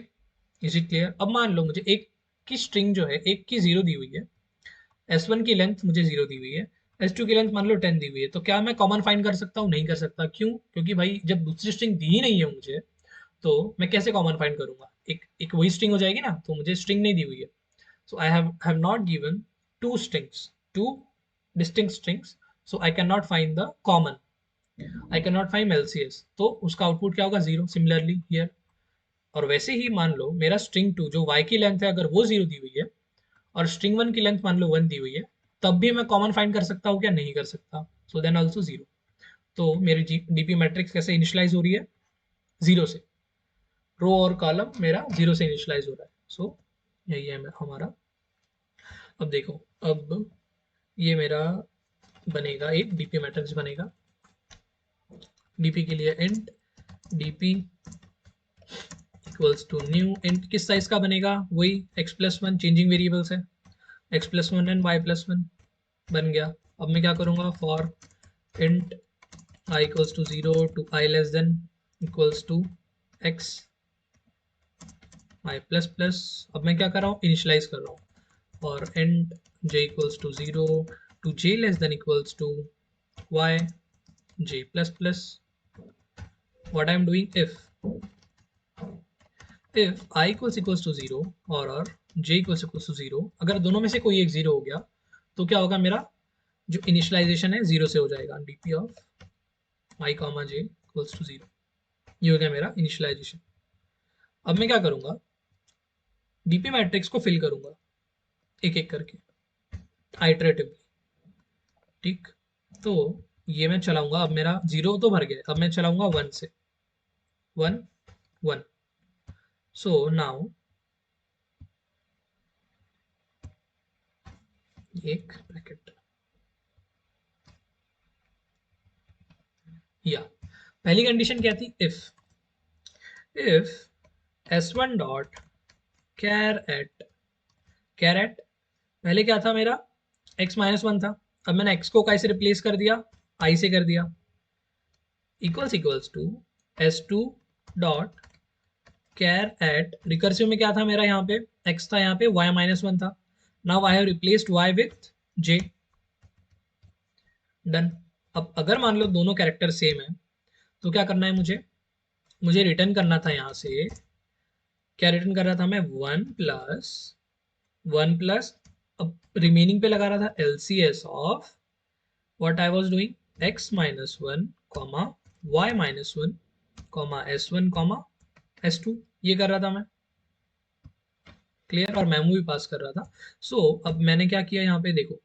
is it clear? अब मान लो मुझे एक की स्ट्रिंग जो है, एक की 0 दी हुई है, S1 की लेंथ मुझे 0 दी हुई है, S2 की लेंथ मान लो 10 दी हुई है, तो क्या मैं कॉमन फाइंड कर सकता हूँ? नहीं कर सकता। क्यों? क्योंकि भाई जब दूसरी स्ट्रिंग दी ही नहीं है मुझे, तो मैं कैसे कॉमन फाइंड करूंगा? एक एक वही स्ट्रिंग हो जाएगी ना, तो मुझे स्ट्रिंग नहीं दी हुई है। So I have not given two strings, two distinct strings, so I can not find the common, I can not find LCS, तो उसका आउटपुट क्या होगा? 0। सिमिलरली हियर, और वैसे ही मान लो मेरा स्ट्रिंग 2 जो y की लेंथ है, अगर वो 0 दी हुई है और स्ट्रिंग 1 की लेंथ मान लो 1 दी हुई है, तब भी मैं कॉमन फाइंड कर सकता हूँ क्या? नहीं कर सकता। So then also 0। तो मेरी डीपी मैट्रिक्स कैसे इनिशियलाइज हो रही है? 0 से। रो और कॉलम मेरा 0 से इनिशियलाइज हो रहा है। सो यही है हमारा। अब देखो, अब ये मेरा बनेगा, एक डीपी मैट्रिक्स बनेगा। डीपी के लिए int DP equals to new int, किस साइज का बनेगा? वही x+1, चेंजिंग वेरिएबल्स है, x+1 एंड y+1 बन गया। अब मैं क्या करूंगा? For int I equals to 0 to I less than equals to x I plus plus। अब मैं क्या कर रहा हूँ? इनिशियलाइज कर रहा हूँ। और int j equals to 0 to j less than equals to y j plus plus। what I am doing, if I equals to 0 और j equals to 0, अगर दोनों में से कोई एक 0 हो गया, तो क्या होगा? मेरा जो इनिशियलाइजेशन है 0 से हो जाएगा। dp of I comma j equals to 0, ये हो गया मेरा इनिशियलाइजेशन। अब मैं क्या करूंगा? डीपी मैट्रिक्स को फिल करूंगा एक एक करके, आइटरेटिवली। ठीक, तो ये मैं चलाऊंगा। अब मेरा 0 तो भर गया, अब मैं चलाऊंगा 1 से। 1 1। सो नाउ एक ब्रैकेट, या पहली कंडीशन क्या थी? If s1 dot char eight पहले क्या था मेरा? x-1 था। अब मैंने x को काय से रिप्लेस कर दिया? I से कर दिया। Equals to s2 dot char at, recursive में क्या था मेरा? यहाँ पे x था, यहाँ पे y-1 था। Now I have replaced y with j। Done. अब अगर मान लो दोनों कैरेक्टर सेम है, तो क्या करना है मुझे? मुझे रिटर्न करना था यहाँ से, क्या रिटर्न कर रहा था मैं? 1+1+, अब रिमेनिंग पे लगा रहा था LCS of what I was doing, x-1 comma y-1 comma s1 comma s2, ये कर रहा था मैं। क्लियर? और मेमो भी पास कर रहा था। अब मैंने क्या किया यहाँ पे देखो,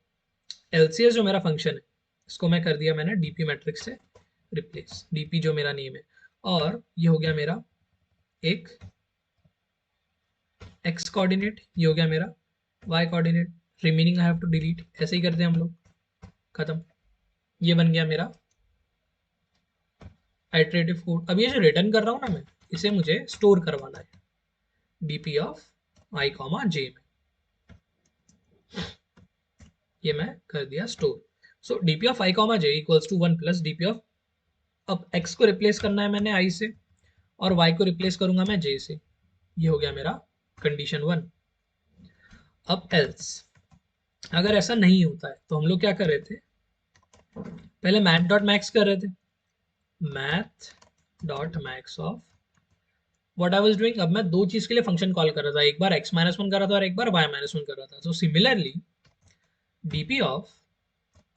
LCS जो मेरा फंक्शन है, इसको मैं कर दिया मैंने डीपी मैट्रिक्स से रिप्लेस, डीपी जो मेरा नेम है, और ये हो गया मेरा एक x कोऑर्डिनेट, ये हो गया मेरा y coordinate, remaining I have to delete. ऐसे ही करते हैं हम लोग, खत्म। ये बन गया मेरा आइटरेटिव कोड। अब ये जो रिटर्न कर रहा हूँ ना मैं, इसे मुझे स्टोर करवाना है DP of i comma j में। ये मैं कर दिया store. So DP of i comma j equals to 1 plus DP of, अब x को रिप्लेस करना है मैंने i से, और y को रिप्लेस करूंगा मैं j से। ये हो गया मेरा कंडीशन 1। अब एल्स, अगर ऐसा नहीं होता है, तो हम लोग क्या कर रहे थे? पहले मैथ डॉट मैक्स कर रहे थे, math dot max of what I was doing. अब मैं दो चीज के लिए फंक्शन कॉल कर रहा था, एक बार x-1 कर रहा था और एक बार y-1 कर रहा था। So similarly DP of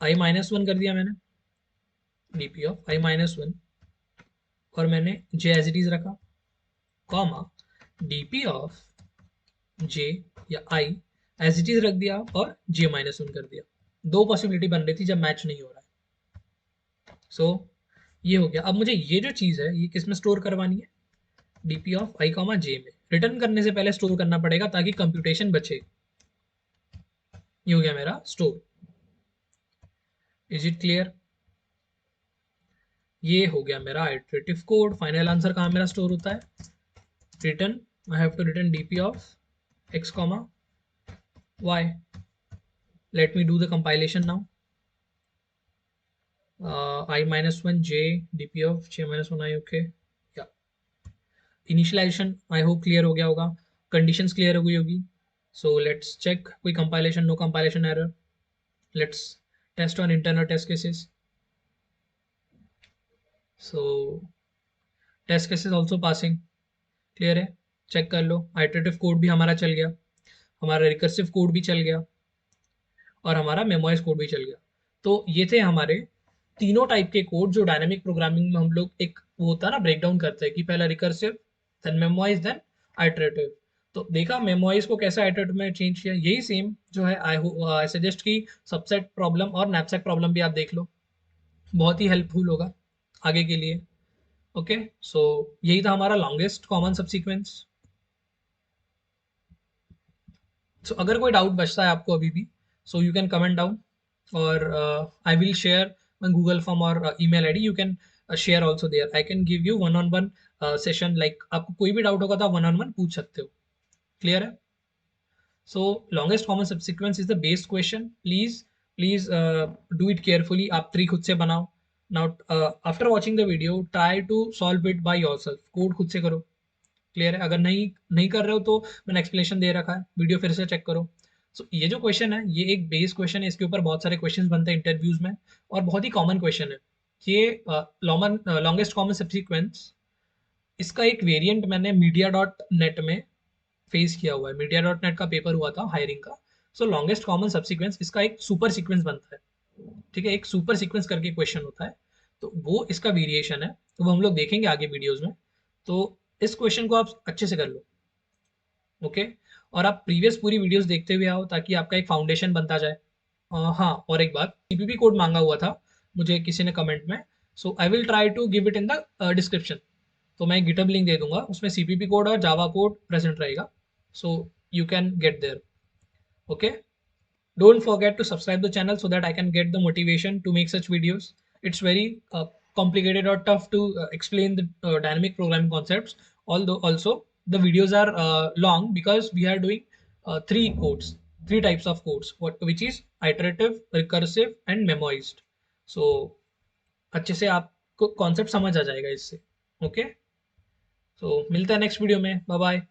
i-1 कर दिया मैंने, डीपी ऑफ i-1, और मैंने j एज इट इज रखा, कॉमा डीपी ऑफ j या i एज इट इज रख दिया और j-1 कर दिया। दो पॉसिबिलिटी बन रही थी जब मैच नहीं हो रहा है। ये हो गया। अब मुझे ये जो चीज है, ये किस में स्टोर करवानी है? DP of i comma j में। रिटर्न करने से पहले स्टोर करना पड़ेगा ताकि कंप्यूटेशन बचे। ये हो गया मेरा स्टोर। Is it clear? ये हो गया मेरा आइटरेटिव कोड। फाइनल आंसर कहाँ मेरा स्टोर होता है? Return, I have to return DP of x comma y। Let me do the compilation now. i-1 j dp of j-1 i, okay. या initialization I hope clear हो गया होगा। Conditions clear हो गई होगी. So let's check. कोई compilation, no compilation error. Let's test on internal test cases. So test cases also passing. Clear है. Check कर लो. आइटरेटिव कोड भी हमारा चल गया, हमारा रिकर्सिव कोड भी चल गया, और हमारा मेमोइज कोड भी चल गया. तो ये थे हमारे तीनों टाइप के कोड जो डायनेमिक प्रोग्रामिंग में हम लोग एक वो होता है ना, ब्रेक डाउन करते हैं कि पहला रिकर्सिव, देन मेमोइज, देन आइटरेटिव. तो देखा मेमोइज को कैसे आइटरेटिव में चेंज किया. यही सेम जो है आई सजेस्ट की सबसेट प्रॉब्लम और नैपसैक प्रॉब्लम भी आप देख लो, बहुत ही हेल्पफुल होगा आगे के लिए. ओके, सो यही था हमारा longest common subsequence. So अगर कोई डाउट बचता है आपको अभी भी, so you can comment down, और I will share my Google form और email ID. You can share also there. I can give you one on one session. Like आपको कोई भी डाउट होगा तो आप वन ऑन वन पूछ सकते हो. क्लियर है. So longest common subsequence is the based question. Please do it carefully. आप ट्री खुद से बनाओ. Now after watching the video try to solve it by yourself. Code खुद से करो. क्लियर है. अगर नहीं नहीं कर रहे हो तो मैंने एक्सप्लेनेशन दे रखा है, वीडियो फिर से चेक करो. सो ये जो क्वेश्चन है ये एक बेस क्वेश्चन है. इसके ऊपर बहुत सारे क्वेश्चंस बनते हैं इंटरव्यूज में, और बहुत ही कॉमन क्वेश्चन है. ये लॉन्गेस्ट कॉमन सब्सीक्वेंस, इसका एक वेरिएंट मैंने मीडिया डॉट नेट में फेस किया हुआ है. मीडिया डॉट नेट का पेपर हुआ था हायरिंग का. सो लॉन्गेस्ट कॉमन सब्सीक्वेंस इसका एक सुपर सीक्वेंस बनता है. ठीक है, एक सुपर सीक्वेंस करके क्वेश्चन होता है. तो वो इसका वेरिएशन है, तो वो हम लोग देखेंगे आगे वीडियोज में. तो इस क्वेश्चन को आप अच्छे से कर लो. ओके, और आप प्रीवियस पूरी वीडियोस देखते हुए आओ ताकि आपका एक फाउंडेशन बनता जाए. हाँ, और एक बात, सीपीपी कोड मांगा हुआ था मुझे किसी ने कमेंट में. So I will try to give it in the description. तो मैं गिटहब लिंक दे दूंगा, उसमें सीपीपी कोड और जावा कोड प्रेजेंट रहेगा. So you can get there. Okay, don't forget to subscribe the channel so that I can get the motivation to make such videos. It's very complicated or tough to explain the dynamic programming concepts. Although also the videos are long because we are doing three types of codes, which is iterative, recursive, and memoized. So अच्छे से आपको concept समझ आ जाएगा इससे. Okay, so मिलते हैं next video में. Bye bye.